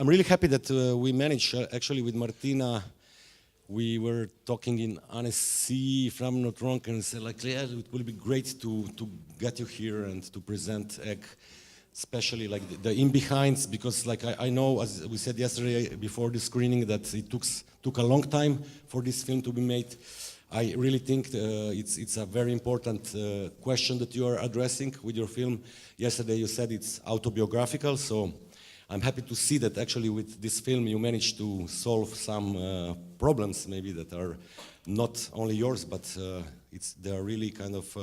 I'm really happy that we managed, actually with Martina, we were talking in Annecy, if I'm not wrong, and said like, yeah, it will be great to get you here and to present Egg, especially like the in-behinds, because like I know, as we said yesterday before the screening, that it took a long time for this film to be made. I really think it's a very important question that you are addressing with your film. Yesterday you said it's autobiographical, so I'm happy to see that actually with this film you managed to solve some problems maybe that are not only yours, but they are really kind of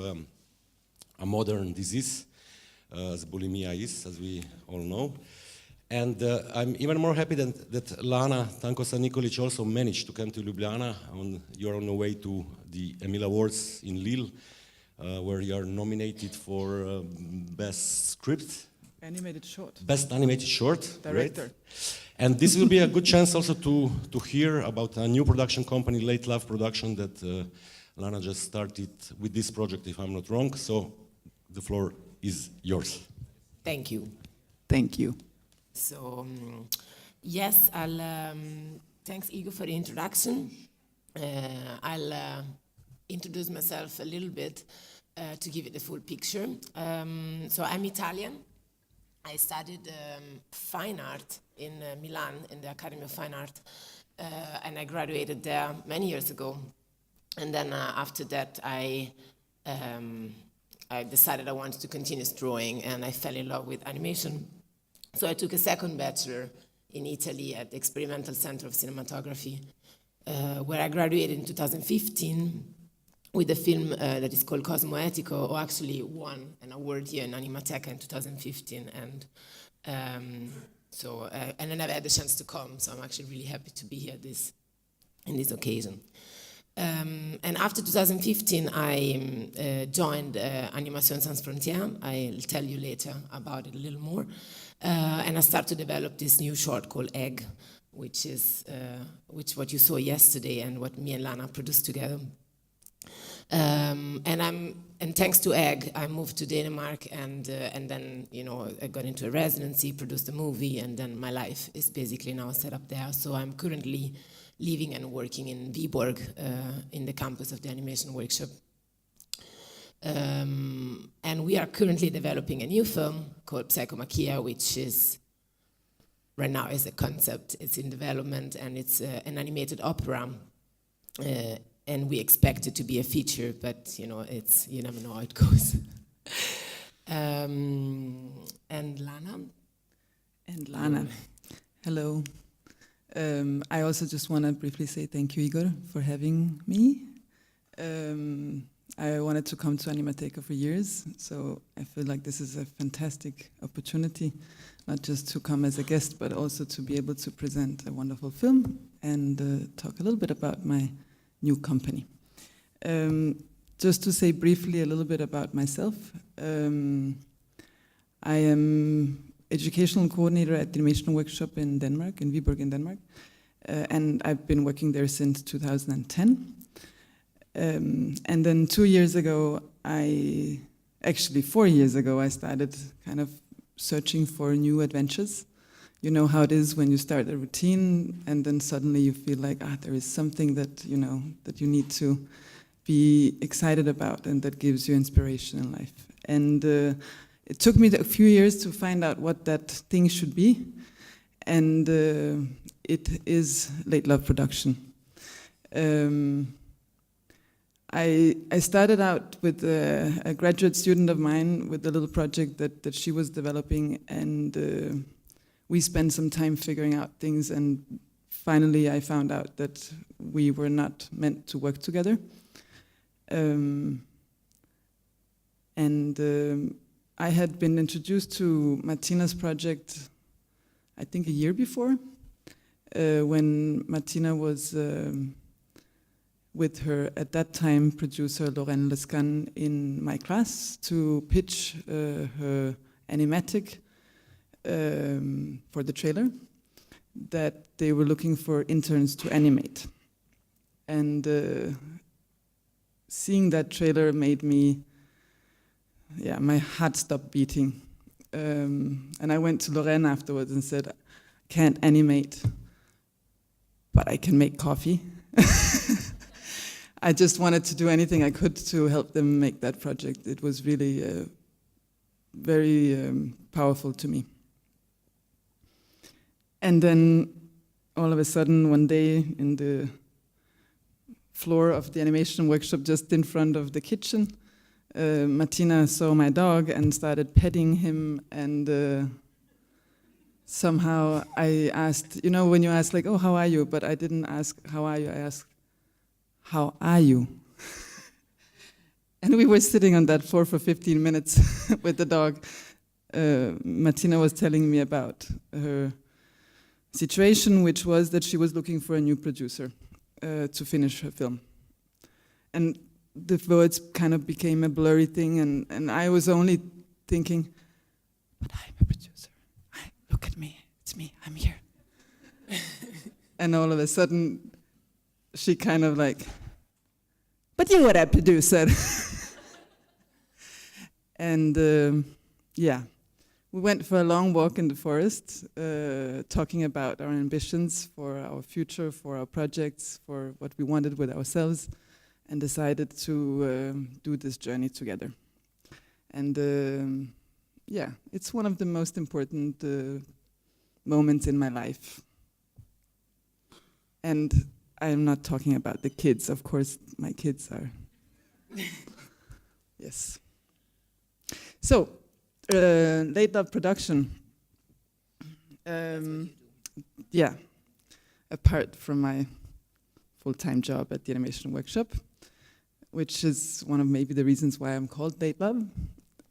a modern disease, as bulimia is, as we all know. And I'm even more happy that Lana Tankosa Nikolić also managed to come to Ljubljana. You're on the way to the Emil Awards in Lille, where you are nominated for Best Script. Animated short. Best animated short. Director. Great. And this will be a good chance also to hear about a new production company, Late Love Production, that Lana just started with this project, if I'm not wrong. So the floor is yours. Thank you. Thank you. So, yes, thanks Igor for the introduction. I'll introduce myself a little bit to give it the full picture. So I'm Italian. I studied fine art in Milan, in the Academy of Fine Art, and I graduated there many years ago. And then after that, I decided I wanted to continue drawing, and I fell in love with animation. So I took a second bachelor in Italy at the Experimental Center of Cinematography, where I graduated in 2015 with a film that is called Cosmo Etico, or actually won an award here in Animateka in 2015. And and then I've had the chance to come, so I'm actually really happy to be here in this occasion. And after 2015, I joined Animation Sans Frontières. I'll tell you later about it a little more. And I started to develop this new short called Egg, which is what you saw yesterday and what me and Lana produced together. And thanks to Egg, I moved to Denmark, and then I got into a residency, produced a movie, and then my life is basically now set up there. So I'm currently living and working in Viborg, in the campus of the animation workshop. And we are currently developing a new film called Psychomachia, which is right now is a concept. It's in development, and it's an animated opera. And we expect it to be a feature, but you never know how it goes. And Lana? And Lana. Hello. I also just want to briefly say thank you, Igor, for having me. I wanted to come to Animateka for years, so I feel like this is a fantastic opportunity, not just to come as a guest, but also to be able to present a wonderful film and talk a little bit about my new company. Just to say briefly a little bit about myself, I am educational coordinator at the Animation Workshop in Denmark, in Viborg in Denmark, and I've been working there since 2010. And then 4 years ago, I started kind of searching for new adventures. You know how it is when you start a routine and then suddenly you feel like, there is something that, that you need to be excited about and that gives you inspiration in life. And it took me a few years to find out what that thing should be. And it is Late Love Production. I started out with a graduate student of mine with a little project that she was developing, and we spent some time figuring out things, and finally I found out that we were not meant to work together. I had been introduced to Martina's project, I think a year before, when Martina was with her, at that time, producer Lorraine Lescan in my class to pitch her Animateka for the trailer, that they were looking for interns to animate. And seeing that trailer made me, my heart stopped beating. And I went to Lorraine afterwards and said, can't animate, but I can make coffee. I just wanted to do anything I could to help them make that project. It was really very powerful to me. And then all of a sudden, one day in the floor of the animation workshop just in front of the kitchen, Martina saw my dog and started petting him, and somehow I asked, you know, when you ask like, oh, how are you? But I didn't ask, how are you? I asked, how are you? And we were sitting on that floor for 15 minutes with the dog. Martina was telling me about her situation, which was that she was looking for a new producer to finish her film. And the words kind of became a blurry thing, and I was only thinking, but I'm a producer. Look at me, it's me, I'm here. And all of a sudden, she kind of like, but you were a producer. And yeah, we went for a long walk in the forest, talking about our ambitions for our future, for our projects, for what we wanted with ourselves, and decided to do this journey together. And yeah, it's one of the most important moments in my life. And I'm not talking about the kids, of course, my kids are. Yes. So, late love production. Yeah, apart from my full-time job at the animation workshop, which is one of maybe the reasons why I'm called late love.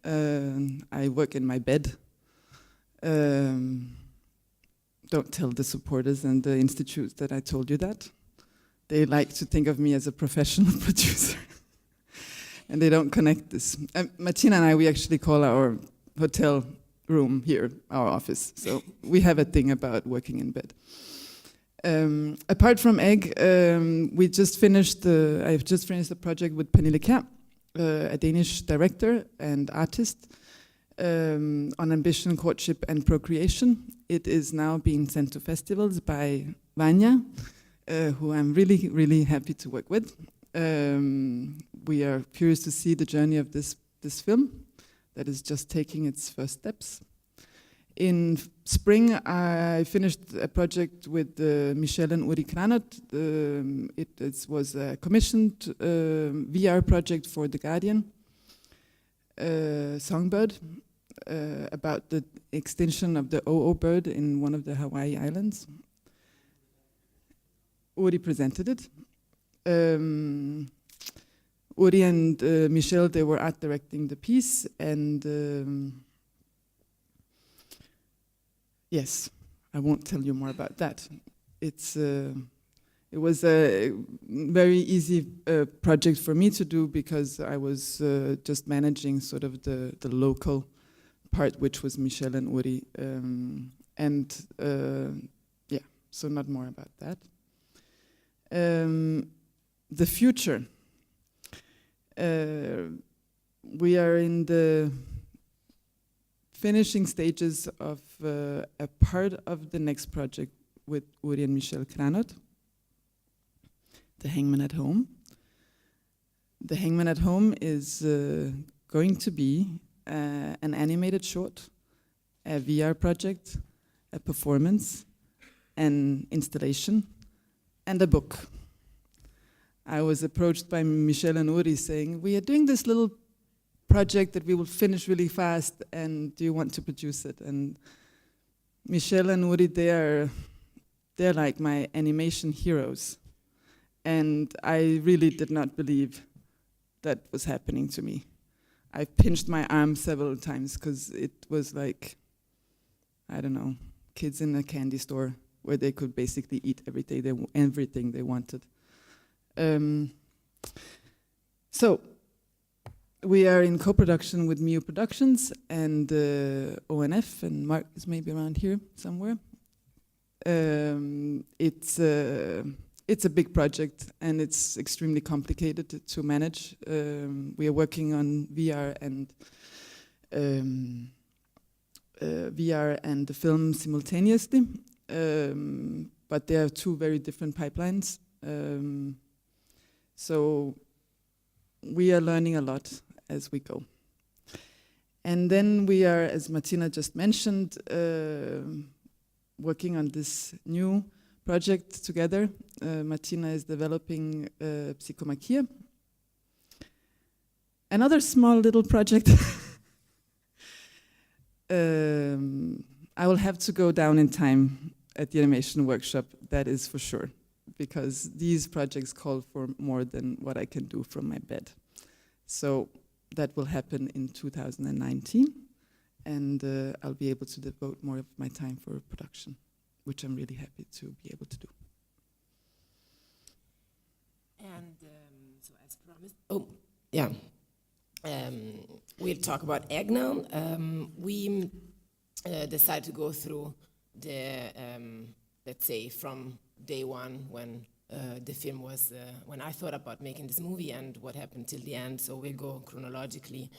I work in my bed. Don't tell the supporters and the institutes that I told you that. They like to think of me as a professional producer. And they don't connect this. Martina and I, we actually call our hotel room here our office. So we have a thing about working in bed. Apart from Egg, I've just finished the project with Pernille Kjær, a Danish director and artist, on ambition, courtship, and procreation. It is now being sent to festivals by Vanya, who I'm really, really happy to work with. We are curious to see the journey of this film that is just taking its first steps. In spring, I finished a project with Michelle and Uri Kranot. It was a commissioned VR project for The Guardian, Songbird, about the extinction of the OO bird in one of the Hawaii Islands. Uri presented it. Uri and Michelle, they were art directing the piece, and yes, I won't tell you more about that. It was a very easy project for me to do because I was just managing sort of the local part, which was Michelle and Uri, and yeah, so not more about that. The future. We are in the finishing stages of a part of the next project with Uri and Michelle Kranot, The Hangman at Home. The Hangman at Home is going to be an animated short, a VR project, a performance, an installation, and a book. I was approached by Michelle and Uri saying, we are doing this little project that we will finish really fast, and do you want to produce it? And Michelle and Uri, they're like my animation heroes. And I really did not believe that was happening to me. I pinched my arm several times because it was like, I don't know, kids in a candy store where they could basically eat everything they wanted. So we are in co-production with Mio Productions and ONF, and Mark is maybe around here somewhere. It's a big project and it's extremely complicated to manage. We are working on VR and the film simultaneously. but they are two very different pipelines. So we are learning a lot as we go. And then we are, as Martina just mentioned, working on this new project together. Martina is developing Psychomachia. Another small little project. I will have to go down in time at the animation workshop, that is for sure, because these projects call for more than what I can do from my bed. So that will happen in 2019, and I'll be able to devote more of my time for production, which I'm really happy to be able to do. And so as promised, we'll talk about Egg now. We decided to go through the, let's say, from day one when the film was, when I thought about making this movie and what happened till the end. So we'll go chronologically.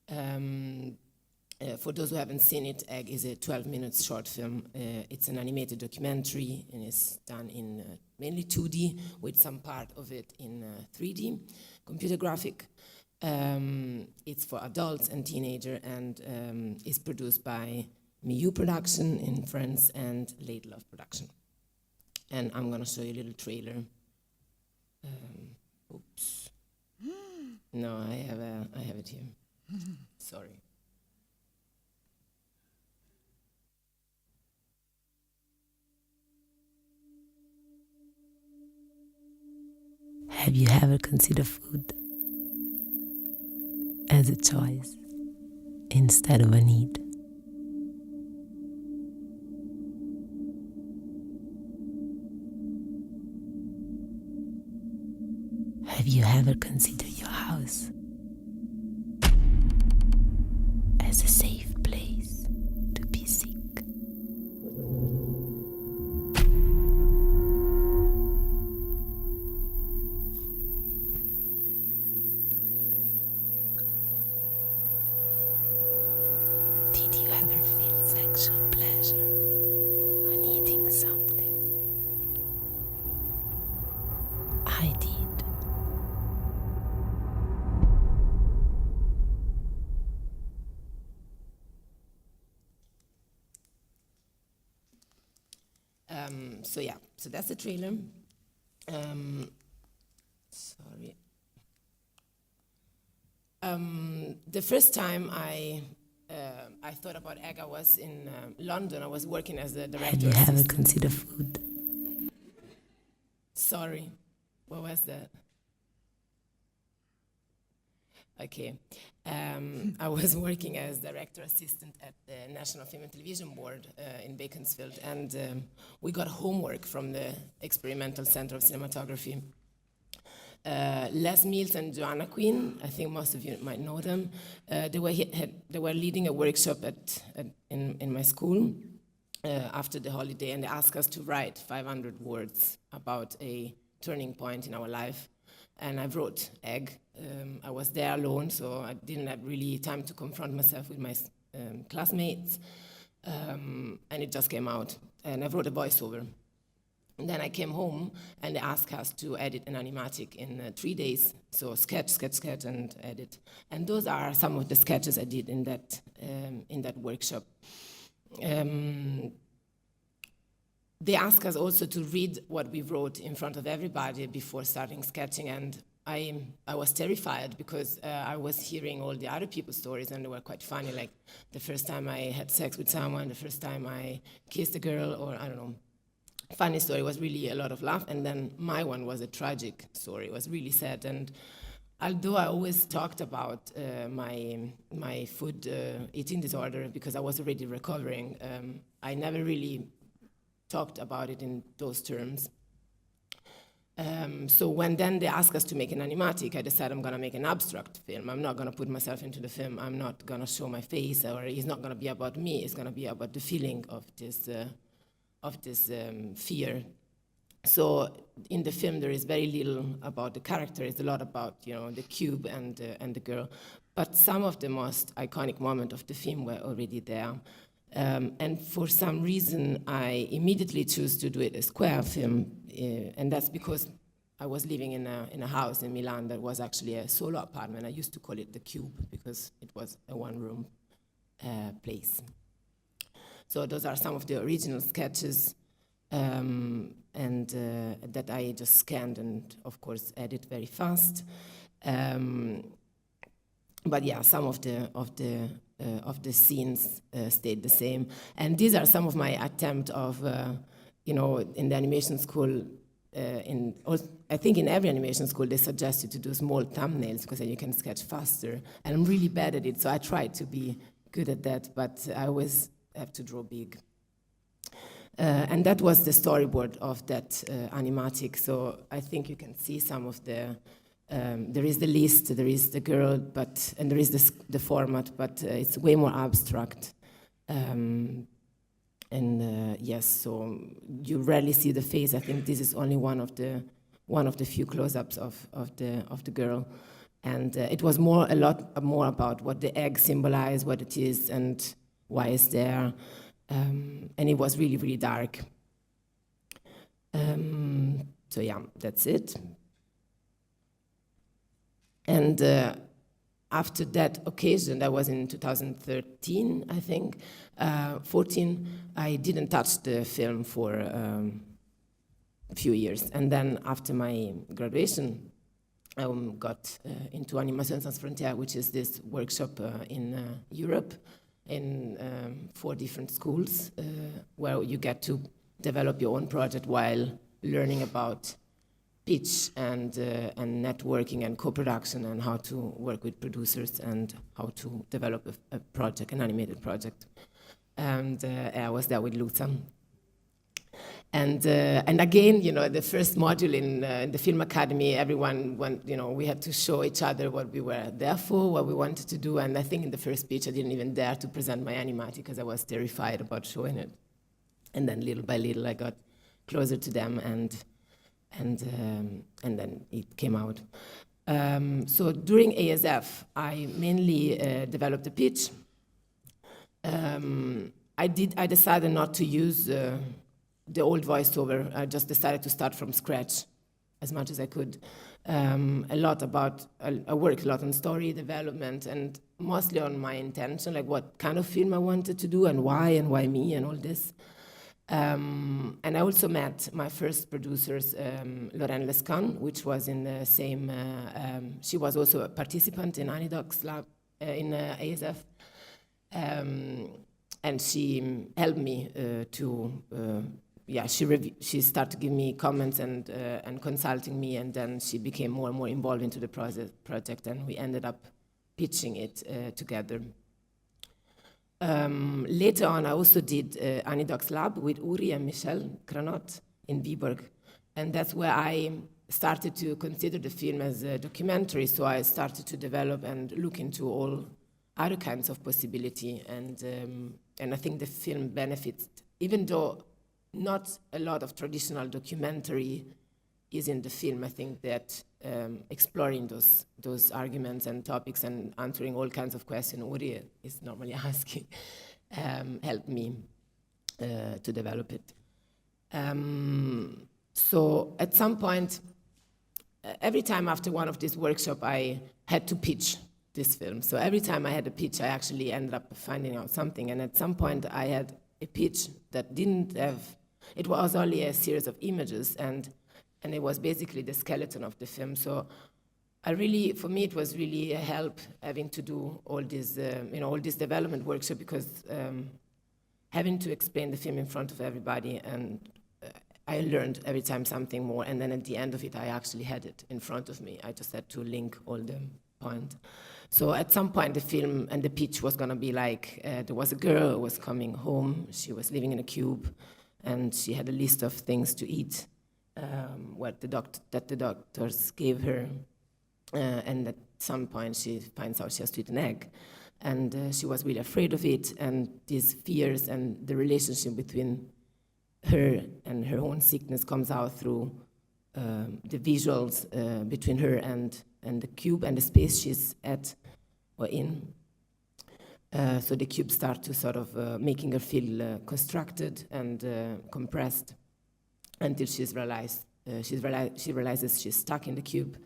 For those who haven't seen it, Egg is a 12-minute short film. It's an animated documentary, and it's done in mainly 2D, with some part of it in 3D, computer graphic. It's for adults and teenagers, and is produced by Miu Production in France and Late Love Production. And I'm gonna show you a little trailer. Oops. No, I have it here. Sorry. Have you ever considered food as a choice instead of a need? Have you ever considered your house as a safe place to be sick? Did you ever feel sexual pleasure on eating something? I did. So that's the trailer. Sorry. The first time I thought about Egg, I was in London. I was working as a director. Have you ever considered food? Sorry, what was that? Okay. I was working as director assistant at the National Film and Television Board in Beaconsfield, and we got homework from the Experimental Center of Cinematography. Les Mills and Joanna Quinn, I think most of you might know them, they were leading a workshop in my school after the holiday, and they asked us to write 500 words about a turning point in our life. And I wrote Egg. I was there alone, so I didn't have really time to confront myself with my classmates. And it just came out. And I wrote a voiceover. And then I came home, and they asked us to edit an animatic in 3 days. So sketch, and edit. And those are some of the sketches I did in that workshop. They asked us also to read what we wrote in front of everybody before starting sketching, and I was terrified because I was hearing all the other people's stories, and they were quite funny, like the first time I had sex with someone, the first time I kissed a girl, or I don't know. Funny story, was really a lot of laugh, and then my one was a tragic story. It was really sad, and although I always talked about my food eating disorder because I was already recovering, I never really talked about it in those terms. So when then they asked us to make an animatic, I decided I'm gonna make an abstract film. I'm not gonna put myself into the film. I'm not gonna show my face, or it's not gonna be about me. It's gonna be about the feeling of this fear. So in the film, there is very little about the character. It's a lot about the cube and the girl. But some of the most iconic moments of the film were already there. And for some reason, I immediately chose to do it a square film, and that's because I was living in a house in Milan that was actually a solo apartment. I used to call it the Cube because it was a one-room place. So those are some of the original sketches, and that I just scanned and, of course, edit very fast. But yeah, some of the scenes stayed the same. And these are some of my attempt of, in the animation school. I think in every animation school they suggest you to do small thumbnails because then you can sketch faster. And I'm really bad at it, so I try to be good at that, but I always have to draw big. And that was the storyboard of that animatic. So I think you can see some of the. There is the list, there is the girl, and there is the format, but it's way more abstract. Yes, so you rarely see the face. I think this is only one of the few close-ups of the girl, and it was a lot more about what the egg symbolized, what it is, and why it's there, and it was really, really dark. So yeah, that's it. And after that occasion, that was in 2013, I think, 14, I didn't touch the film for a few years. And then after my graduation, I got into Animation Sans Frontières, which is this workshop in Europe, in 4 different schools, where you get to develop your own project while learning about pitch and networking and co-production and how to work with producers and how to develop a project, an animated project. And I was there with Luca. And again, the first module in the Film Academy, everyone went, we had to show each other what we were there for, what we wanted to do. And I think in the first speech, I didn't even dare to present my Animateka because I was terrified about showing it. And then little by little, I got closer to them and then it came out. So during ASF, I mainly developed the pitch. I decided not to use the old voiceover. I just decided to start from scratch as much as I could. I worked a lot on story development and mostly on my intention, like what kind of film I wanted to do and why me and all this. And I also met my first producers, Lorraine Lescan, which was in the same, she was also a participant in Anidoc's lab in ASF. And she helped me she started to give me comments and consulting me, and then she became more and more involved into the project, and we ended up pitching it together. Later on, I also did Anidoc's lab with Uri and Michel Granot in Viborg, and that's where I started to consider the film as a documentary, so I started to develop and look into all other kinds of possibility, and I think the film benefits, even though not a lot of traditional documentary is in the film. I think that exploring those arguments and topics and answering all kinds of questions Uri is normally asking helped me to develop it. So at some point, every time after one of these workshops, I had to pitch this film. So every time I had a pitch, I actually ended up finding out something. And at some point, I had a pitch that didn't have, it was only a series of images, and it was basically the skeleton of the film. So for me, it was really a help having to do all this, all this development workshop, because having to explain the film in front of everybody, and I learned every time something more, and then at the end of it, I actually had it in front of me. I just had to link all the points. So at some point, the film and the pitch was going to be like, there was a girl who was coming home. She was living in a cube, and she had a list of things to eat that the doctors gave her. And at some point, she finds out she has to eat an egg. And she was really afraid of it, and these fears and the relationship between her and her own sickness comes out through the visuals between her and the cube and the space she's at or in. So the cube starts to sort of making her feel constructed and compressed until she realizes she's stuck in the cube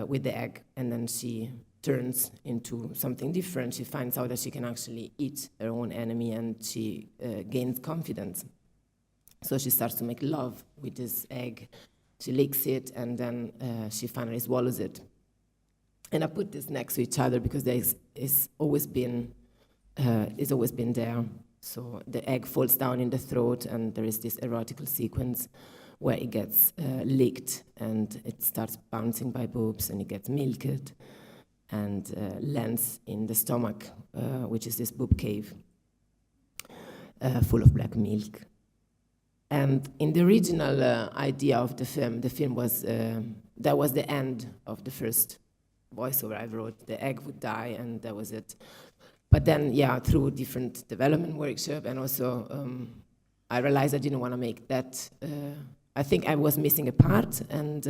with the egg, and then she turns into something different. She finds out that she can actually eat her own enemy, and she gains confidence. So she starts to make love with this egg. She licks it, and then she finally swallows it. And I put this next to each other because it's always been there. So the egg falls down in the throat, and there is this erotical sequence where it gets licked, and it starts bouncing by boobs, and it gets milked, and lands in the stomach, which is this boob cave, full of black milk. And in the original idea of the film was, that was the end of the first voiceover I wrote. The egg would die, and that was it. But then, yeah, through different development workshop, and also I realized I didn't want to make that. I think I was missing a part, and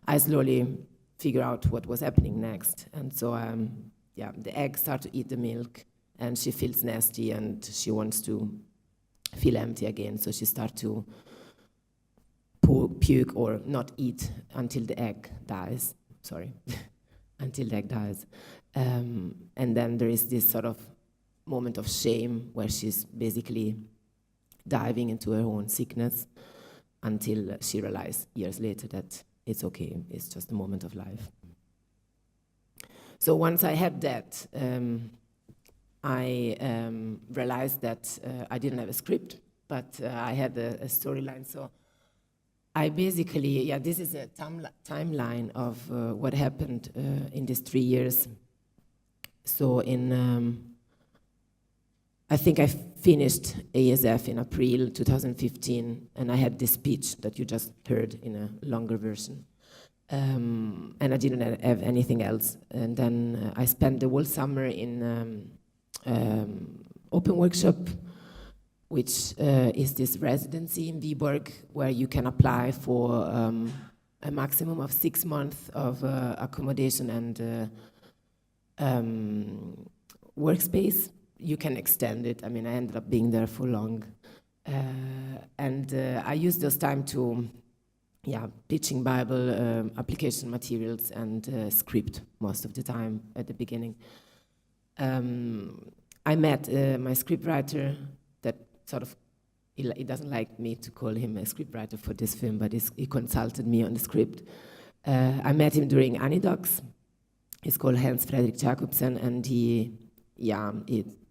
I slowly figured out what was happening next. And so, yeah, the egg starts to eat the milk, and she feels nasty, and she wants to feel empty again. So she starts to puke or not eat until the egg dies. Sorry. Until the egg dies. And then there is this sort of moment of shame where she's basically diving into her own sickness until she realizes years later that it's okay, it's just a moment of life. So once I had that, I realized that I didn't have a script, but I had a storyline. So I basically, yeah, this is a timeline of what happened in these 3 years. So I think I finished ASF in April 2015, and I had this speech that you just heard in a longer version. And I didn't have anything else. And then I spent the whole summer in open workshop, which is this residency in Viborg, where you can apply for a maximum of 6 months of accommodation and workspace. You can extend it. I mean, I ended up being there for long. And I used this time to, pitching Bible, application materials, and script most of the time at the beginning. I met my scriptwriter that sort of, he doesn't like me to call him a scriptwriter for this film, but he consulted me on the script. I met him during Anidocs. He's called Hans Fredrik Jacobsen, and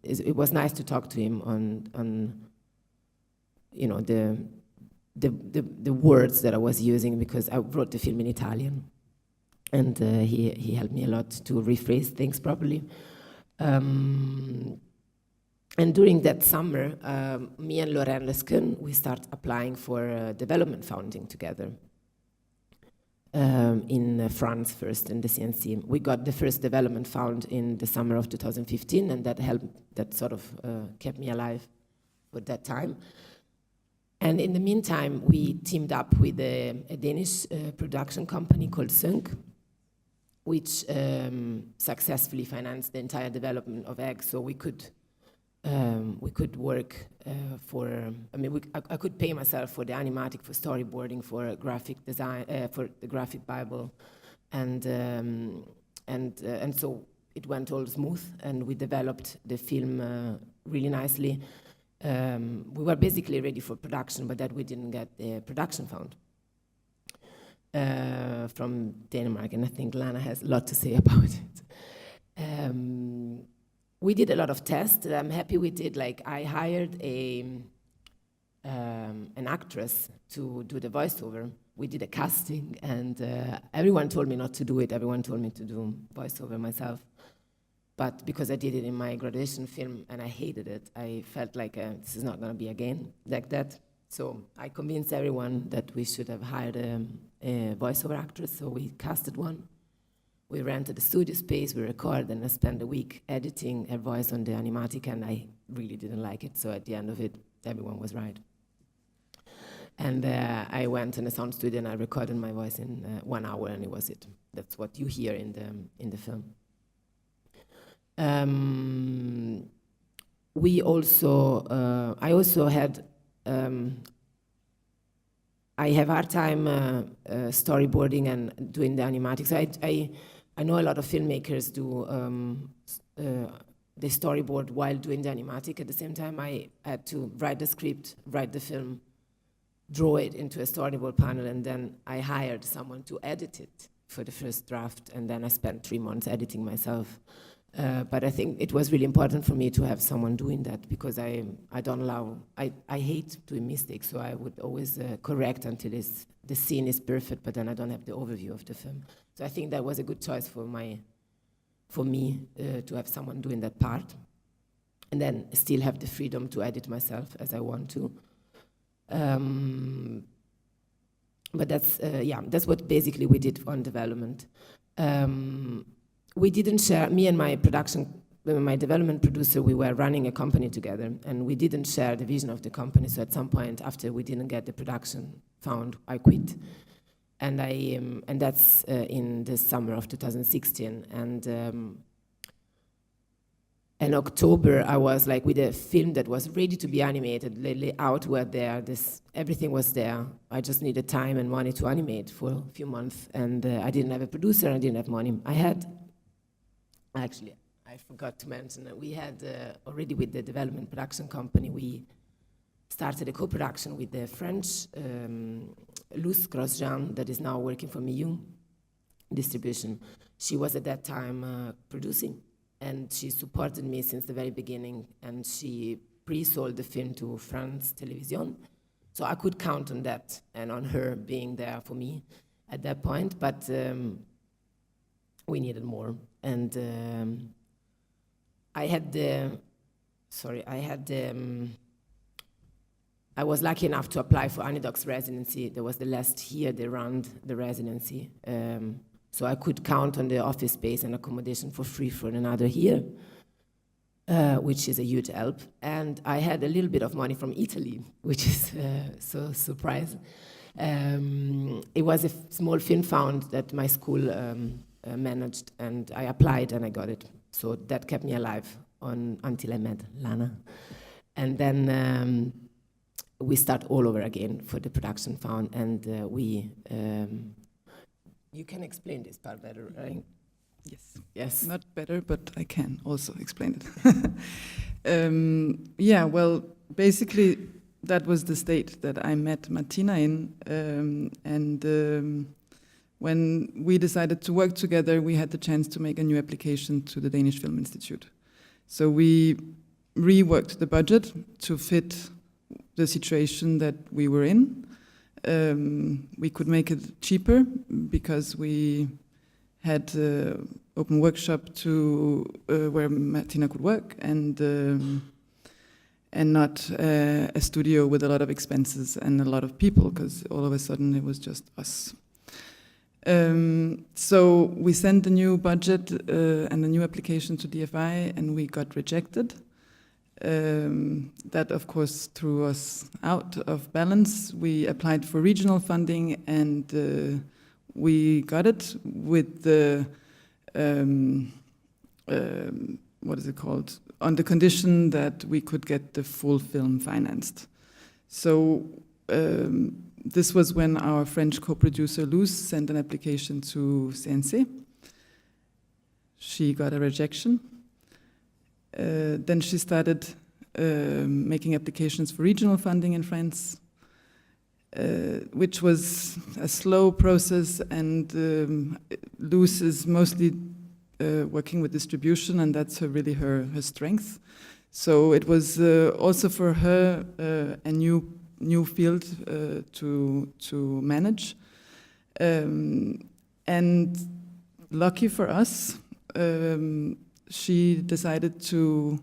it was nice to talk to him on you know, the words that I was using, because I wrote the film in Italian, and he helped me a lot to rephrase things properly. And during that summer, me and Lorraine Lescun, we start applying for development funding together. In France first, in the CNC. We got the first development fund in the summer of 2015, and that helped, that sort of kept me alive for that time. And in the meantime, we teamed up with a Danish production company called Sync, which successfully financed the entire development of Egg, so we could work I could pay myself for the Animateka, for storyboarding, for graphic design, for the graphic Bible, and so it went all smooth, and we developed the film really nicely. We were basically ready for production, but that we didn't get the production fund from Denmark, and I think Lana has a lot to say about it. We did a lot of tests that I'm happy we did. Like, I hired an actress to do the voiceover. We did a casting, and everyone told me not to do it. Everyone told me to do voiceover myself. But because I did it in my graduation film and I hated it, I felt like this is not going to be again like that. So I convinced everyone that we should have hired a voiceover actress, so we casted one. We rented a studio space, we recorded, and I spent a week editing her voice on the Animateka, and I really didn't like it, so at the end of it, everyone was right. And I went in a sound studio and I recorded my voice in 1 hour, and it was it. That's what you hear in the film. we also, I also had, I have hard time storyboarding and doing the animatics. I know a lot of filmmakers do the storyboard while doing the animatic. At the same time, I had to write the script, write the film, draw it into a storyboard panel, and then I hired someone to edit it for the first draft, and then I spent 3 months editing myself. But I think it was really important for me to have someone doing that, because I don't allow, I hate doing mistakes, so I would always correct until the scene is perfect, but then I don't have the overview of the film. So I think that was a good choice for me to have someone doing that part, and then still have the freedom to edit myself as I want to. But that's, yeah, that's what basically we did on development. We didn't share, me and my development producer, we were running a company together, and we didn't share the vision of the company. So at some point, after we didn't get the production found, I quit. And that's in the summer of 2016. And in October, I was like with a film that was ready to be animated. The layout were there, everything was there. I just needed time and money to animate for a few months. And I didn't have a producer, I didn't have money. Actually, I forgot to mention that we had already with the development production company, we started a co-production with the French Luz Grosjean, that is now working for Miu Distribution. She was at that time producing, and she supported me since the very beginning, and she pre-sold the film to France Television. So I could count on that and on her being there for me at that point, but we needed more. And I was lucky enough to apply for Anidoc's residency. That was the last year they ran the residency. So I could count on the office space and accommodation for free for another year, which is a huge help. And I had a little bit of money from Italy, which is so surprising. It was a small film fund that my school managed, and I applied and I got it. So that kept me alive until I met Lana. And then we start all over again for the production fund, and you can explain this part better, right? Yes. Yes. Not better, but I can also explain it. Yeah, well, basically, that was the state that I met Martina in, and when we decided to work together, we had the chance to make a new application to the Danish Film Institute. So we reworked the budget to fit the situation that we were in. We could make it cheaper because we had open workshop to where Martina could work, and not a studio with a lot of expenses and a lot of people, because all of a sudden it was just us. So we sent a new budget and a new application to DFI, and we got rejected. That, of course, threw us out of balance. We applied for regional funding, and we got it with the, what is it called? On the condition that we could get the full film financed. So this was when our French co-producer Luz sent an application to CNC. She got a rejection. Then she started making applications for regional funding in France, which was a slow process, and Luz is mostly working with distribution, and that's really her strength. So it was also for her a new field to manage. And lucky for us, she decided to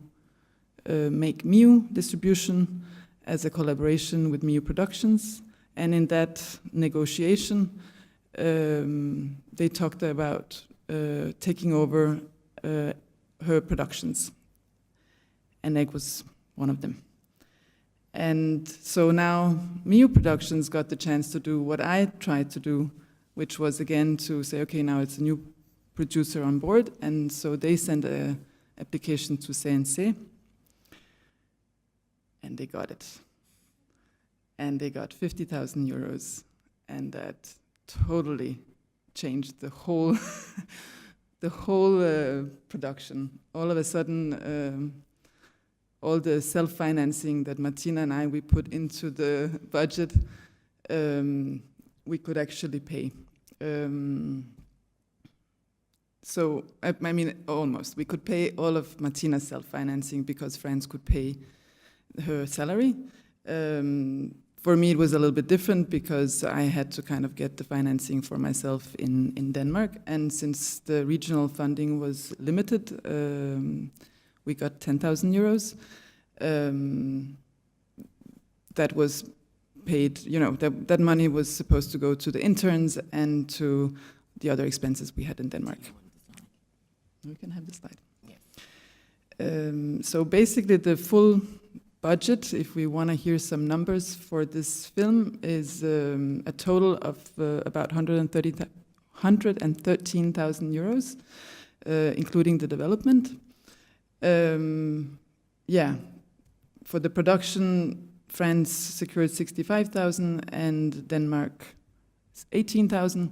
make Miu Distribution as a collaboration with Miu Productions. And in that negotiation, they talked about taking over her productions. And Egg was one of them. And so now Miu Productions got the chance to do what I tried to do, which was again to say, okay, now it's a new producer on board. And so they sent an application to CNC, And they got it. And they got 50,000 euros. And that totally changed the whole the whole production. All of a sudden, all the self-financing that Martina and we put into the budget, we could actually pay. So, I mean, almost. We could pay all of Martina's self-financing because friends could pay her salary. For me, it was a little bit different because I had to kind of get the financing for myself in Denmark. And since the regional funding was limited, we got 10,000 euros. That was paid, that money was supposed to go to the interns and to the other expenses we had in Denmark. We can have the slide. Yeah. So basically the full budget, if we want to hear some numbers for this film, is a total of about 113,000 euros, including the development. Yeah, for the production, France secured 65,000 and Denmark 18,000.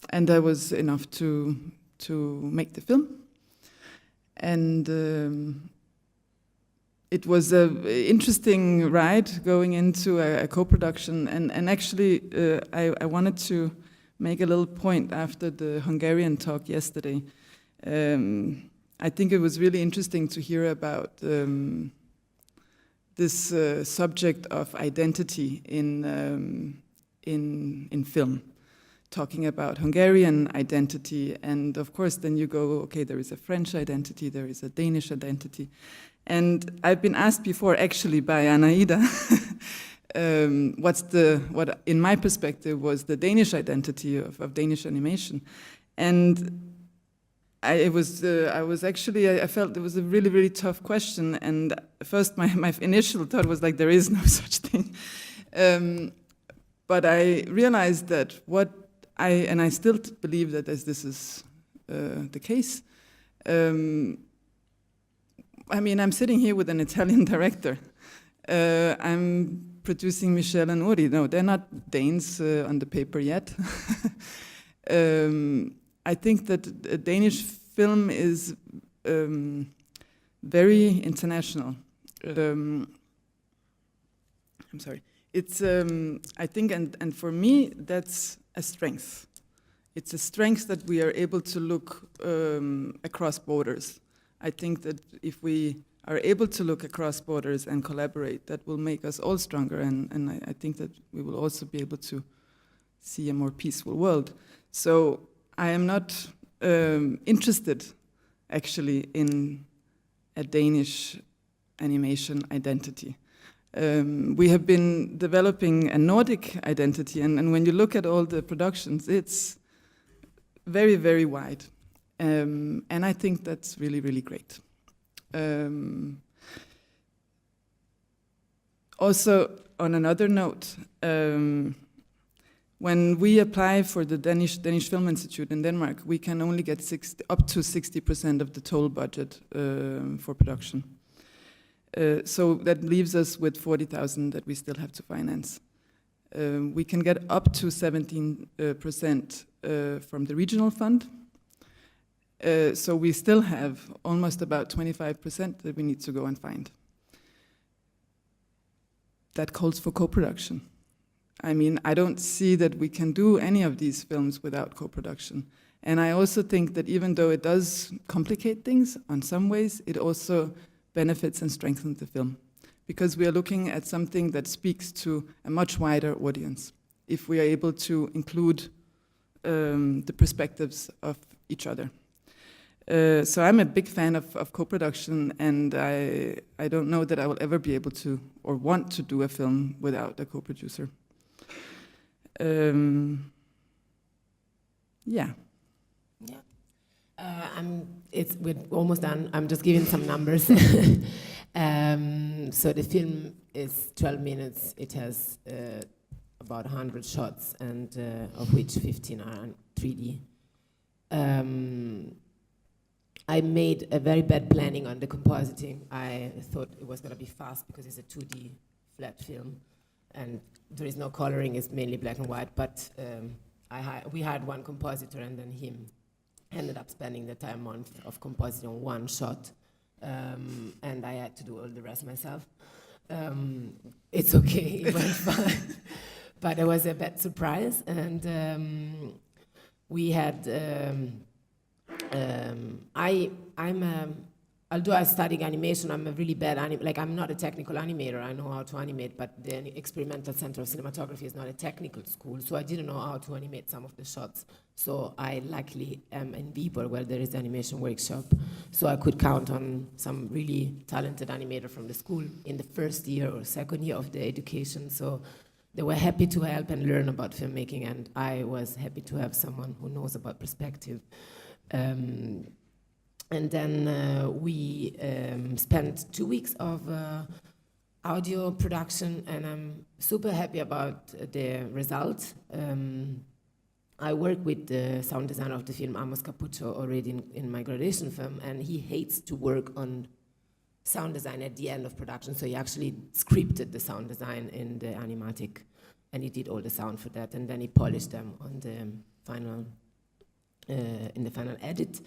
And that was enough to make the film. And it was an interesting ride going into a co-production. And actually, I wanted to make a little point after the Hungarian talk yesterday. I think it was really interesting to hear about this subject of identity in film. Talking about Hungarian identity, and of course then you go, okay, there is a French identity, there is a Danish identity. And I've been asked before, actually by Anaida, what in my perspective was the Danish identity of Danish animation. And I felt it was a really, really tough question. And first my initial thought was like, there is no such thing. But I realized that I still believe that this is the case. I mean, I'm sitting here with an Italian director. I'm producing Michel and Uri. No, they're not Danes on the paper yet. I think that a Danish film is very international. I'm sorry. It's, I think, and for me, that's a strength. It's a strength that we are able to look across borders. I think that if we are able to look across borders and collaborate, that will make us all stronger, and I think that we will also be able to see a more peaceful world. So I am not interested, actually, in a Danish animation identity. We have been developing a Nordic identity, and when you look at all the productions, it's very, very wide. And I think that's really, really great. Also, on another note, when we apply for the Danish Film Institute in Denmark, we can only get up to 60% of the total budget for production. So that leaves us with 40,000 that we still have to finance. We can get up to 17% from the regional fund. So we still have almost about 25% that we need to go and find. That calls for co-production. I mean, I don't see that we can do any of these films without co-production. And I also think that even though it does complicate things on some ways, it also benefits and strengthens the film. Because we are looking at something that speaks to a much wider audience, if we are able to include the perspectives of each other. So I'm a big fan of co-production, and I don't know that I will ever be able to or want to do a film without a co-producer. Yeah. Yeah. We're almost done. I'm just giving some numbers. So the film is 12 minutes. It has about 100 shots, and of which 15 are 3D. I made a very bad planning on the compositing. I thought it was going to be fast because it's a 2D flat film, and there is no coloring, it's mainly black and white, but we had one compositor, and then him ended up spending the entire month of compositing on one shot, and I had to do all the rest myself. It's okay, it went fine, but it was a bad surprise, and we had, although I studied animation, I'm a really bad I'm not a technical animator. I know how to animate, but the Experimental Center of Cinematography is not a technical school, so I didn't know how to animate some of the shots. So I luckily am in Viborg, where there is an animation workshop, so I could count on some really talented animator from the school in the first year or second year of the education. So they were happy to help and learn about filmmaking, and I was happy to have someone who knows about perspective. And then we spent 2 weeks of audio production, and I'm super happy about the result. I worked with the sound designer of the film, Amos Capuccio, already in my graduation film, and he hates to work on sound design at the end of production, so he actually scripted the sound design in the Animateka, and he did all the sound for that, and then he polished them on the final, in the final edit.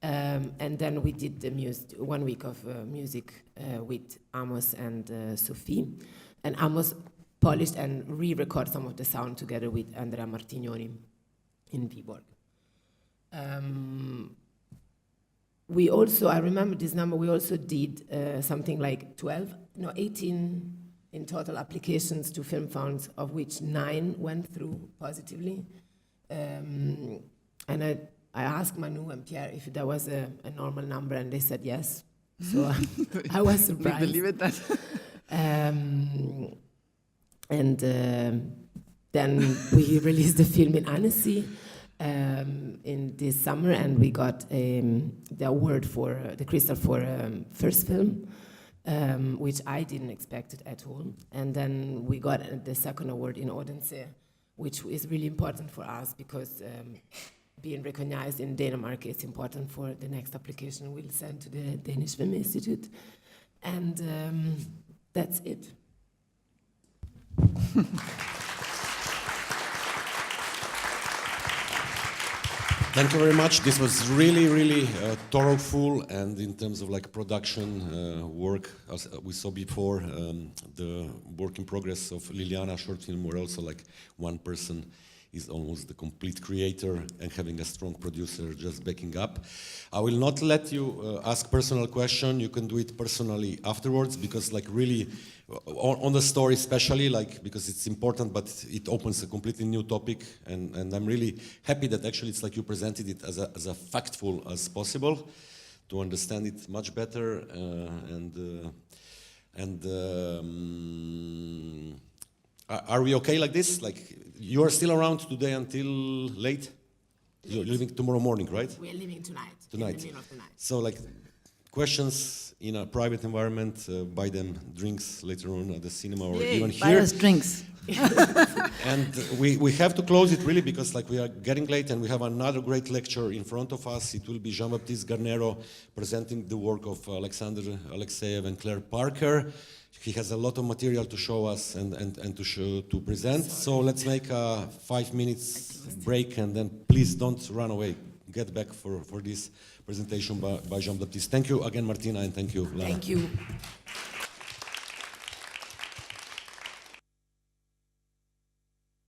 And then we did the 1 week of music with Amos and Sophie. And Amos polished and re-recorded some of the sound together with Andrea Martignoni in Viborg. We also, I remember this number, we also did something like 18 in total applications to film funds, of which 9 went through positively. And I asked Manu and Pierre if that was a normal number, and they said yes. So I was surprised. We believe it that. Then we released the film in Annecy in this summer, and we got the award for the Crystal for first film, which I didn't expect it at all. And then we got the second award in Odense, which is really important for us because being recognized in Denmark is important for the next application we'll send to the Danish Film Institute. And that's it. Thank you very much. This was really, really thoroughful, and in terms of like production work, as we saw before, the work in progress of Ljubljana short film, where also like one person is almost the complete creator and having a strong producer just backing up. I will not let you ask personal question. You can do it personally afterwards, because like really on the story especially, like because it's important, but it opens a completely new topic, and I'm really happy that actually it's like you presented it as a factful as possible to understand it much better, are we okay like this? Like, you are still around today until late? You're leaving tomorrow morning, right? We're leaving tonight. Tonight. In the middle of the night. So, like, questions in a private environment, buy them drinks later on at the cinema or even here. Buy us drinks. And we have to close it really, because like we are getting late, and we have another great lecture in front of us. It will be Jean-Baptiste Garnero presenting the work of Alexander Alexeyev and Claire Parker. He has a lot of material to show us and to present. So let's make a 5 minutes break, and then please don't run away. Get back for this presentation by Jean-Baptiste. Thank you again, Martina, and thank you, Lana. Thank you.